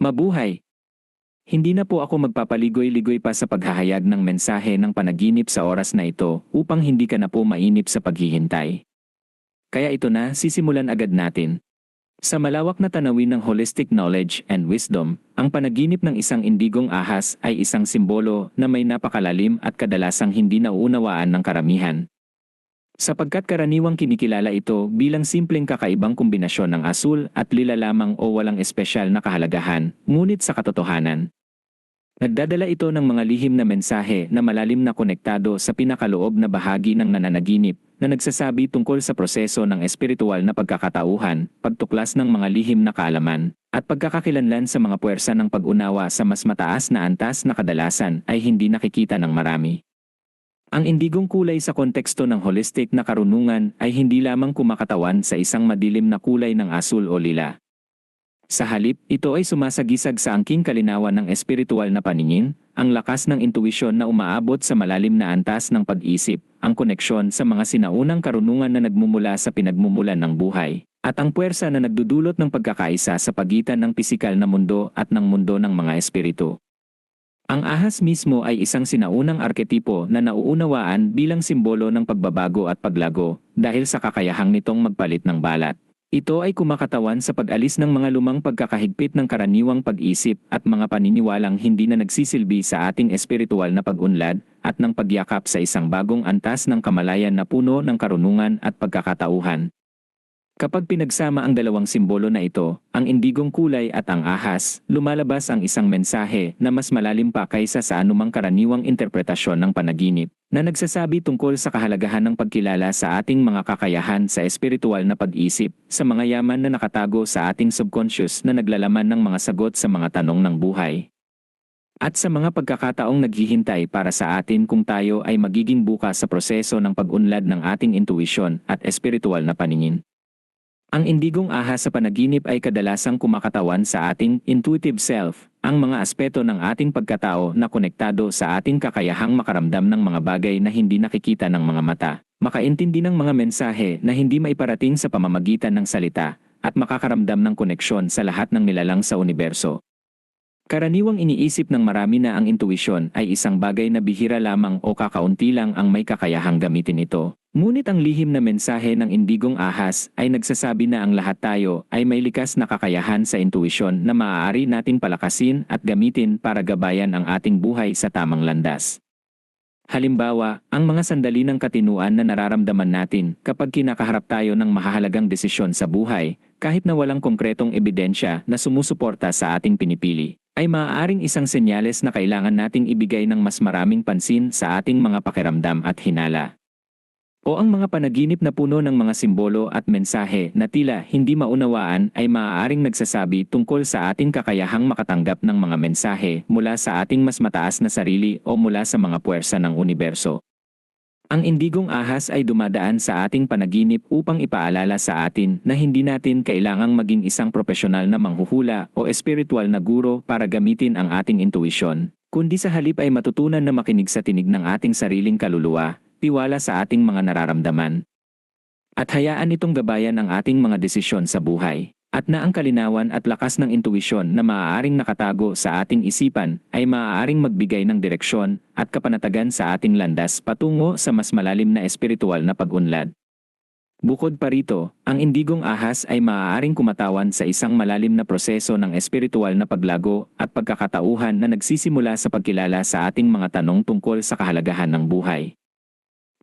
Mabuhay! Hindi na po ako magpapaligoy-ligoy pa sa paghahayag ng mensahe ng panaginip sa oras na ito upang hindi ka na po mainip sa paghihintay. Kaya ito na, sisimulan agad natin. Sa malawak na tanawin ng holistic knowledge and wisdom, ang panaginip ng isang indigong ahas ay isang simbolo na may napakalalim at kadalasang hindi nauunawaan ng karamihan. Sapagkat karaniwang kinikilala ito bilang simpleng kakaibang kombinasyon ng asul at lila lamang o walang espesyal na kahalagahan, ngunit sa katotohanan, nagdadala ito ng mga lihim na mensahe na malalim na konektado sa pinakaloob na bahagi ng nananaginip na nagsasabi tungkol sa proseso ng espiritual na pagkakatauhan, pagtuklas ng mga lihim na kaalaman, at pagkakakilanlan sa mga puwersa ng pag-unawa sa mas mataas na antas na kadalasan ay hindi nakikita ng marami. Ang indigong kulay sa konteksto ng holistic na karunungan ay hindi lamang kumakatawan sa isang madilim na kulay ng asul o lila. Sa halip, ito ay sumasagisag sa angking kalinawan ng espiritual na paningin, ang lakas ng intuisyon na umaabot sa malalim na antas ng pag-isip, ang koneksyon sa mga sinaunang karunungan na nagmumula sa pinagmumulan ng buhay, at ang puwersa na nagdudulot ng pagkakaisa sa pagitan ng pisikal na mundo at ng mundo ng mga espiritu. Ang ahas mismo ay isang sinaunang arketipo na nauunawaan bilang simbolo ng pagbabago at paglago dahil sa kakayahang nitong magpalit ng balat. Ito ay kumakatawan sa pag-alis ng mga lumang pagkakahigpit ng karaniwang pag-isip at mga paniniwalang hindi na nagsisilbi sa ating espiritual na pag-unlad at ng pagyakap sa isang bagong antas ng kamalayan na puno ng karunungan at pagkakatauhan. Kapag pinagsama ang dalawang simbolo na ito, ang indigong kulay at ang ahas, lumalabas ang isang mensahe na mas malalim pa kaysa sa anumang karaniwang interpretasyon ng panaginip, na nagsasabi tungkol sa kahalagahan ng pagkilala sa ating mga kakayahan sa espiritual na pag-isip, sa mga yaman na nakatago sa ating subconscious na naglalaman ng mga sagot sa mga tanong ng buhay. At sa mga pagkakataong naghihintay para sa atin kung tayo ay magiging bukas sa proseso ng pag-unlad ng ating intuisyon at espiritual na paningin. Ang indigong ahas sa panaginip ay kadalasang kumakatawan sa ating intuitive self, ang mga aspeto ng ating pagkatao na konektado sa ating kakayahang makaramdam ng mga bagay na hindi nakikita ng mga mata, makaintindi ng mga mensahe na hindi maiparating sa pamamagitan ng salita, at makakaramdam ng koneksyon sa lahat ng nilalang sa universo. Karaniwang iniisip ng marami na ang intuisyon ay isang bagay na bihira lamang o kakaunti lang ang may kakayahang gamitin ito. Ngunit ang lihim na mensahe ng indigong ahas ay nagsasabi na ang lahat tayo ay may likas na kakayahan sa intuisyon na maaari nating palakasin at gamitin para gabayan ang ating buhay sa tamang landas. Halimbawa, ang mga sandali ng katinuan na nararamdaman natin kapag kinakaharap tayo ng mahahalagang desisyon sa buhay, kahit na walang konkretong ebidensya na sumusuporta sa ating pinipili, ay maaaring isang senyales na kailangan nating ibigay ng mas maraming pansin sa ating mga pakiramdam at hinala. O ang mga panaginip na puno ng mga simbolo at mensahe na tila hindi maunawaan ay maaaring nagsasabi tungkol sa ating kakayahang makatanggap ng mga mensahe mula sa ating mas mataas na sarili o mula sa mga puwersa ng universo. Ang indigong ahas ay dumadaan sa ating panaginip upang ipaalala sa atin na hindi natin kailangang maging isang profesional na manghuhula o espiritual na guro para gamitin ang ating intuisyon, kundi sa halip ay matutunan na makinig sa tinig ng ating sariling kaluluwa, tiwala sa ating mga nararamdaman, at hayaan itong gabayan ang ating mga desisyon sa buhay, at na ang kalinawan at lakas ng intuisyon na maaaring nakatago sa ating isipan ay maaaring magbigay ng direksyon at kapanatagan sa ating landas patungo sa mas malalim na espiritual na pag-unlad. Bukod pa rito, ang indigong ahas ay maaaring kumatawan sa isang malalim na proseso ng espiritual na paglago at pagkakatauhan na nagsisimula sa pagkilala sa ating mga tanong tungkol sa kahalagahan ng buhay,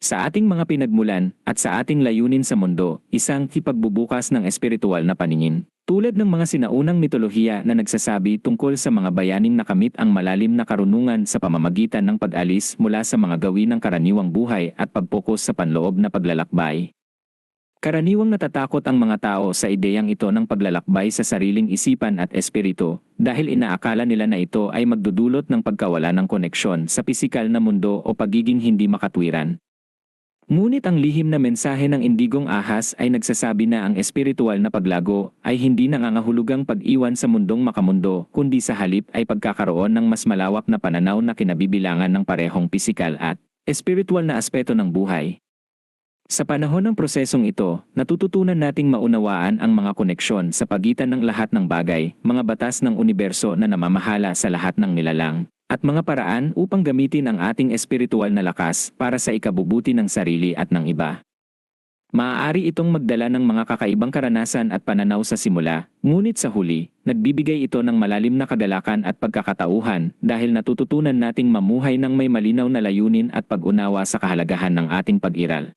sa ating mga pinagmulan, at sa ating layunin sa mundo, isang ipagbubukas ng espiritual na paningin. Tulad ng mga sinaunang mitolohiya na nagsasabi tungkol sa mga bayaning nakamit ang malalim na karunungan sa pamamagitan ng pag-alis mula sa mga gawin ng karaniwang buhay at pag-pokus sa panloob na paglalakbay. Karaniwang natatakot ang mga tao sa ideyang ito ng paglalakbay sa sariling isipan at espiritu dahil inaakala nila na ito ay magdudulot ng pagkawala ng koneksyon sa pisikal na mundo o pagiging hindi makatwiran. Ngunit ang lihim na mensahe ng indigong ahas ay nagsasabi na ang espiritual na paglago ay hindi nangangahulugang pag-iwan sa mundong makamundo, kundi sa halip ay pagkakaroon ng mas malawak na pananaw na kinabibilangan ng parehong pisikal at espiritual na aspeto ng buhay. Sa panahon ng prosesong ito, natututunan nating maunawaan ang mga koneksyon sa pagitan ng lahat ng bagay, mga batas ng universo na namamahala sa lahat ng nilalang, at mga paraan upang gamitin ang ating espiritual na lakas para sa ikabubuti ng sarili at ng iba. Maaari itong magdala ng mga kakaibang karanasan at pananaw sa simula, ngunit sa huli, nagbibigay ito ng malalim na kagalakan at pagkakatauhan dahil natututunan nating mamuhay ng may malinaw na layunin at pag-unawa sa kahalagahan ng ating pag-iral.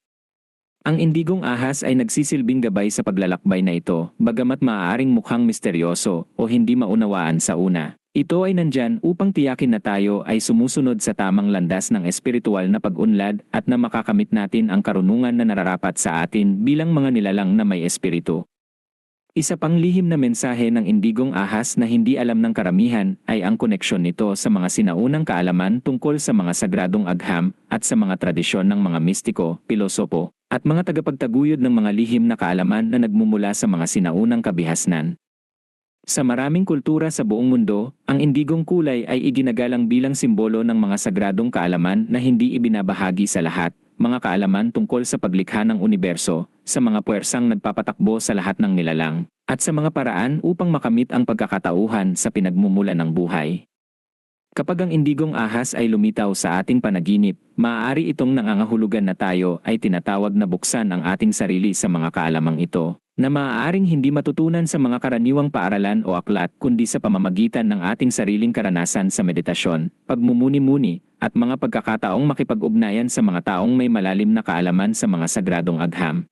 Ang indigong ahas ay nagsisilbing gabay sa paglalakbay na ito, bagamat maaaring mukhang misteryoso o hindi maunawaan sa una. Ito ay nandyan upang tiyakin na tayo ay sumusunod sa tamang landas ng espiritual na pag-unlad at na makakamit natin ang karunungan na nararapat sa atin bilang mga nilalang na may espiritu. Isa pang lihim na mensahe ng indigong ahas na hindi alam ng karamihan ay ang koneksyon nito sa mga sinaunang kaalaman tungkol sa mga sagradong agham at sa mga tradisyon ng mga mistiko, pilosopo, at mga tagapagtaguyod ng mga lihim na kaalaman na nagmumula sa mga sinaunang kabihasnan. Sa maraming kultura sa buong mundo, ang indigong kulay ay iginagalang bilang simbolo ng mga sagradong kaalaman na hindi ibinabahagi sa lahat, mga kaalaman tungkol sa paglikha ng universo, sa mga puwersang nagpapatakbo sa lahat ng nilalang, at sa mga paraan upang makamit ang pagkakatauhan sa pinagmumula ng buhay. Kapag ang indigong ahas ay lumitaw sa ating panaginip, maaari itong nangangahulugan na tayo ay tinatawag na buksan ang ating sarili sa mga kaalamang ito, na maaaring hindi matutunan sa mga karaniwang paaralan o aklat kundi sa pamamagitan ng ating sariling karanasan sa meditasyon, pagmumuni-muni, at mga pagkakataong makipag-ugnayan sa mga taong may malalim na kaalaman sa mga sagradong agham.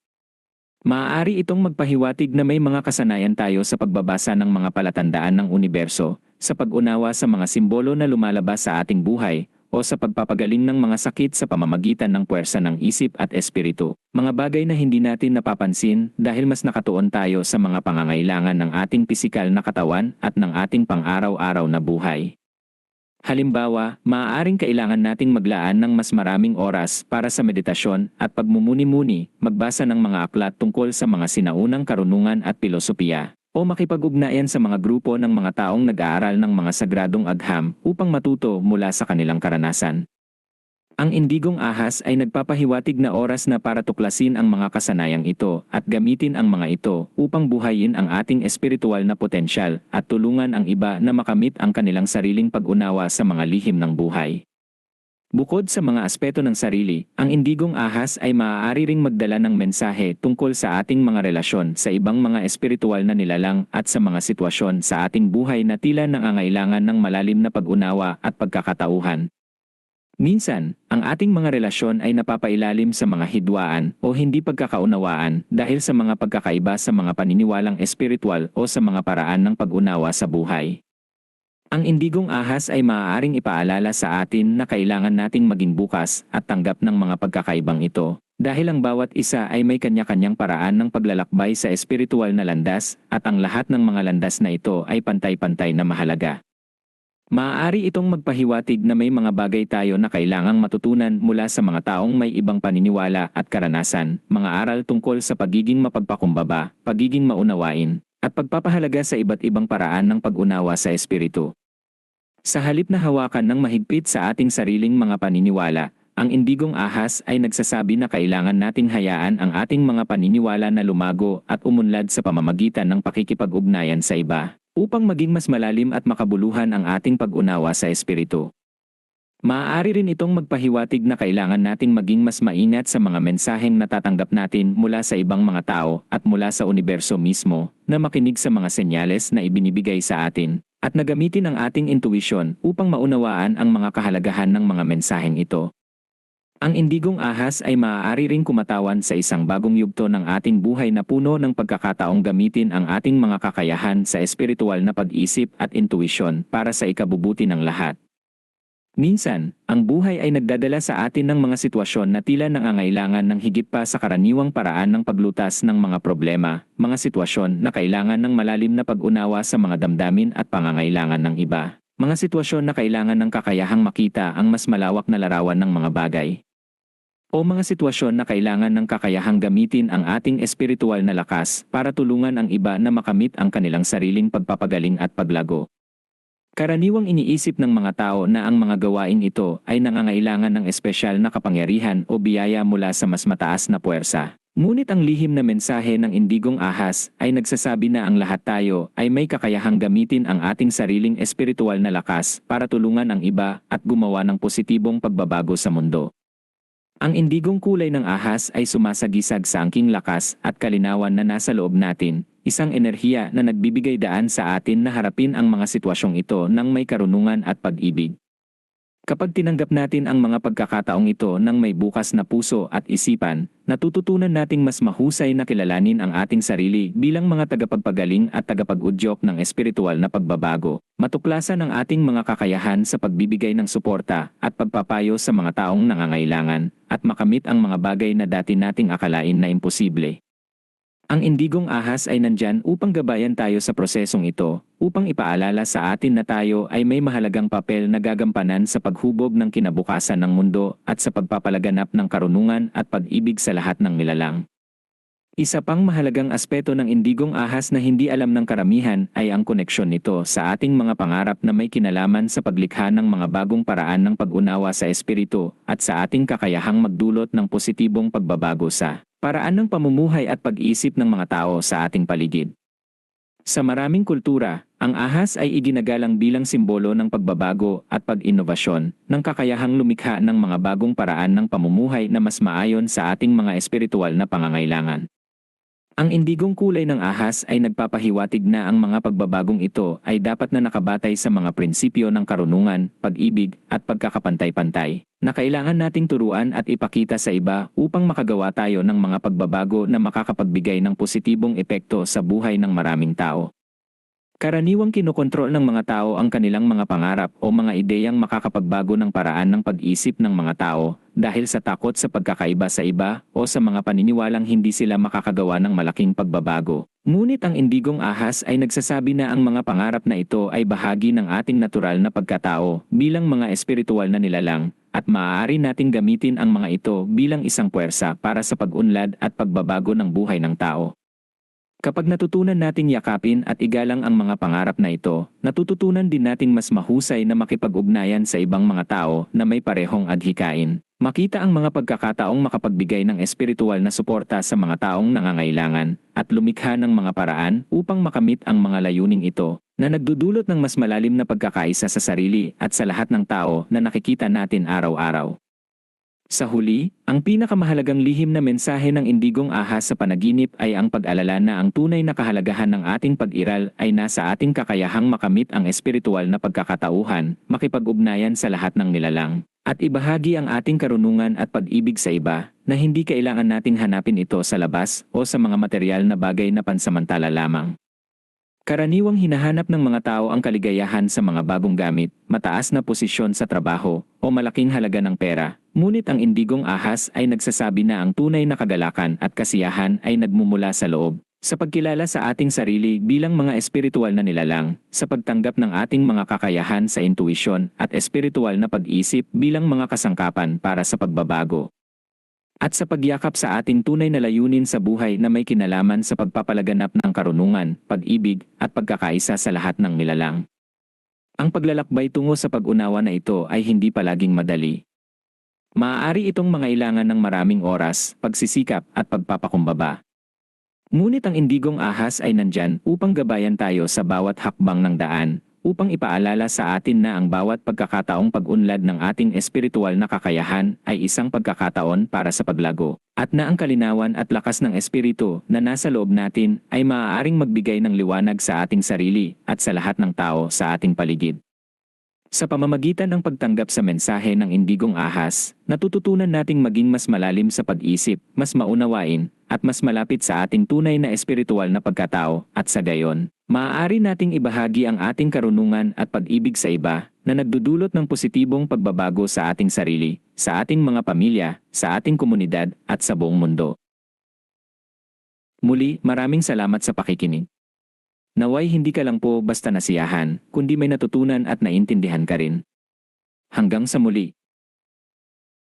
Maaari itong magpahiwatig na may mga kasanayan tayo sa pagbabasa ng mga palatandaan ng universo, sa pag-unawa sa mga simbolo na lumalabas sa ating buhay, o sa pagpapagaling ng mga sakit sa pamamagitan ng puwersa ng isip at espiritu, mga bagay na hindi natin napapansin dahil mas nakatuon tayo sa mga pangangailangan ng ating pisikal na katawan at ng ating pang-araw-araw na buhay. Halimbawa, maaaring kailangan nating maglaan ng mas maraming oras para sa meditasyon at pagmumuni-muni, magbasa ng mga aklat tungkol sa mga sinaunang karunungan at pilosopiya, o makipag-ugnayan sa mga grupo ng mga taong nag-aaral ng mga sagradong agham upang matuto mula sa kanilang karanasan. Ang indigong ahas ay nagpapahiwatig na oras na para tuklasin ang mga kasanayang ito at gamitin ang mga ito upang buhayin ang ating espiritual na potensyal at tulungan ang iba na makamit ang kanilang sariling pag-unawa sa mga lihim ng buhay. Bukod sa mga aspeto ng sarili, ang indigong ahas ay maaari ring magdala ng mensahe tungkol sa ating mga relasyon sa ibang mga espiritual na nilalang at sa mga sitwasyon sa ating buhay na tila nangangailangan ng malalim na pag-unawa at pagkakatauhan. Minsan, ang ating mga relasyon ay napapailalim sa mga hidwaan o hindi pagkakaunawaan dahil sa mga pagkakaiba sa mga paniniwalang espiritual o sa mga paraan ng pag-unawa sa buhay. Ang indigong ahas ay maaaring ipaalala sa atin na kailangan nating maging bukas at tanggap ng mga pagkakaibang ito, dahil ang bawat isa ay may kanya-kanyang paraan ng paglalakbay sa espiritual na landas at ang lahat ng mga landas na ito ay pantay-pantay na mahalaga. Maaari itong magpahiwatig na may mga bagay tayo na kailangang matutunan mula sa mga taong may ibang paniniwala at karanasan, mga aral tungkol sa pagiging mapagpakumbaba, pagiging maunawain, at pagpapahalaga sa iba't ibang paraan ng pag-unawa sa espiritu. Sa halip na hawakan ng mahigpit sa ating sariling mga paniniwala, ang indigong ahas ay nagsasabi na kailangan nating hayaan ang ating mga paniniwala na lumago at umunlad sa pamamagitan ng pakikipag-ugnayan sa iba, upang maging mas malalim at makabuluhan ang ating pag-unawa sa espiritu. Maaari rin itong magpahiwatig na kailangan nating maging mas maingat sa mga mensaheng natatanggap natin mula sa ibang mga tao at mula sa universo mismo, na makinig sa mga senyales na ibinibigay sa atin, at nagamitin ang ating intuition upang maunawaan ang mga kahalagahan ng mga mensaheng ito. Ang indigong ahas ay maaari ring kumatawan sa isang bagong yugto ng ating buhay na puno ng pagkakataong gamitin ang ating mga kakayahan sa espiritual na pag-isip at intuition para sa ikabubuti ng lahat. Minsan, ang buhay ay nagdadala sa atin ng mga sitwasyon na tila nangangailangan ng higit pa sa karaniwang paraan ng paglutas ng mga problema, mga sitwasyon na kailangan ng malalim na pag-unawa sa mga damdamin at pangangailangan ng iba, mga sitwasyon na kailangan ng kakayahang makita ang mas malawak na larawan ng mga bagay, o mga sitwasyon na kailangan ng kakayahang gamitin ang ating espiritual na lakas para tulungan ang iba na makamit ang kanilang sariling pagpapagaling at paglago. Karaniwang iniisip ng mga tao na ang mga gawain ito ay nangangailangan ng espesyal na kapangyarihan o biyaya mula sa mas mataas na puwersa. Ngunit ang lihim na mensahe ng Indigong Ahas ay nagsasabi na ang lahat tayo ay may kakayahang gamitin ang ating sariling espiritual na lakas para tulungan ang iba at gumawa ng positibong pagbabago sa mundo. Ang indigong kulay ng ahas ay sumasagisag sa angking lakas at kalinawan na nasa loob natin, isang enerhiya na nagbibigay daan sa atin na harapin ang mga sitwasyong ito ng may karunungan at pag-ibig. Kapag tinanggap natin ang mga pagkakataong ito ng may bukas na puso at isipan, natututunan nating mas mahusay na kilalanin ang ating sarili bilang mga tagapagpagaling at tagapag-udyok ng espiritual na pagbabago, matuklasan ang ating mga kakayahan sa pagbibigay ng suporta at pagpapayo sa mga taong nangangailangan, at makamit ang mga bagay na dati nating akalain na imposible. Ang indigong ahas ay nandyan upang gabayan tayo sa prosesong ito, upang ipaalala sa atin na tayo ay may mahalagang papel na gagampanan sa paghubog ng kinabukasan ng mundo at sa pagpapalaganap ng karunungan at pag-ibig sa lahat ng nilalang. Isa pang mahalagang aspeto ng indigong ahas na hindi alam ng karamihan ay ang koneksyon nito sa ating mga pangarap na may kinalaman sa paglikha ng mga bagong paraan ng pag-unawa sa espiritu at sa ating kakayahang magdulot ng positibong pagbabago sa paraan ng pamumuhay at pag-iisip ng mga tao sa ating paligid. Sa maraming kultura, ang ahas ay iginagalang bilang simbolo ng pagbabago at pag-inobasyon, ng kakayahang lumikha ng mga bagong paraan ng pamumuhay na mas maayon sa ating mga espiritual na pangangailangan. Ang indigong kulay ng ahas ay nagpapahiwatig na ang mga pagbabagong ito ay dapat na nakabatay sa mga prinsipyo ng karunungan, pag-ibig, at pagkakapantay-pantay, na kailangan nating turuan at ipakita sa iba upang makagawa tayo ng mga pagbabago na makakapagbigay ng positibong epekto sa buhay ng maraming tao. Karaniwang kinokontrol ng mga tao ang kanilang mga pangarap o mga ideyang makakapagbago ng paraan ng pag-isip ng mga tao dahil sa takot sa pagkakaiba sa iba o sa mga paniniwalang hindi sila makakagawa ng malaking pagbabago. Ngunit ang indigong ahas ay nagsasabi na ang mga pangarap na ito ay bahagi ng ating natural na pagkatao bilang mga espiritual na nilalang, at maaari nating gamitin ang mga ito bilang isang puwersa para sa pag-unlad at pagbabago ng buhay ng tao. Kapag natutunan nating yakapin at igalang ang mga pangarap na ito, natututunan din nating mas mahusay na makipag-ugnayan sa ibang mga tao na may parehong adhikain. Makita ang mga pagkakataong makapagbigay ng espiritual na suporta sa mga taong nangangailangan, at lumikha ng mga paraan upang makamit ang mga layuning ito, na nagdudulot ng mas malalim na pagkakaisa sa sarili at sa lahat ng tao na nakikita natin araw-araw. Sa huli, ang pinakamahalagang lihim na mensahe ng indigong ahas sa panaginip ay ang pag-alala na ang tunay na kahalagahan ng ating pag-iral ay nasa ating kakayahang makamit ang espiritual na pagkakatauhan, makipag-ugnayan sa lahat ng nilalang, at ibahagi ang ating karunungan at pag-ibig sa iba, na hindi kailangan nating hanapin ito sa labas o sa mga material na bagay na pansamantala lamang. Karaniwang hinahanap ng mga tao ang kaligayahan sa mga bagong gamit, mataas na posisyon sa trabaho, o malaking halaga ng pera. Ngunit ang indigong ahas ay nagsasabi na ang tunay na kagalakan at kasiyahan ay nagmumula sa loob, sa pagkilala sa ating sarili bilang mga espiritual na nilalang, sa pagtanggap ng ating mga kakayahan sa intuisyon at espiritual na pag-isip bilang mga kasangkapan para sa pagbabago, at sa pagyakap sa ating tunay na layunin sa buhay na may kinalaman sa pagpapalaganap ng karunungan, pag-ibig, at pagkakaisa sa lahat ng nilalang. Ang paglalakbay tungo sa pag-unawa na ito ay hindi palaging madali. Maaari itong mangailangan ng maraming oras, pagsisikap, at pagpapakumbaba. Ngunit ang indigong ahas ay nandyan upang gabayan tayo sa bawat hakbang ng daan, upang ipaalala sa atin na ang bawat pagkakataong pag-unlad ng ating espiritual na kakayahan ay isang pagkakataon para sa paglago, at na ang kalinawan at lakas ng espiritu na nasa loob natin ay maaaring magbigay ng liwanag sa ating sarili at sa lahat ng tao sa ating paligid. Sa pamamagitan ng pagtanggap sa mensahe ng indigong ahas, natututunan nating maging mas malalim sa pag-isip, mas maunawain, at mas malapit sa ating tunay na espiritual na pagkatao, at sa gayon, maaari nating ibahagi ang ating karunungan at pag-ibig sa iba, na nagdudulot ng positibong pagbabago sa ating sarili, sa ating mga pamilya, sa ating komunidad, at sa buong mundo. Muli, maraming salamat sa pakikinig. Naway hindi ka lang po basta nasiyahan, kundi may natutunan at naintindihan ka rin. Hanggang sa muli.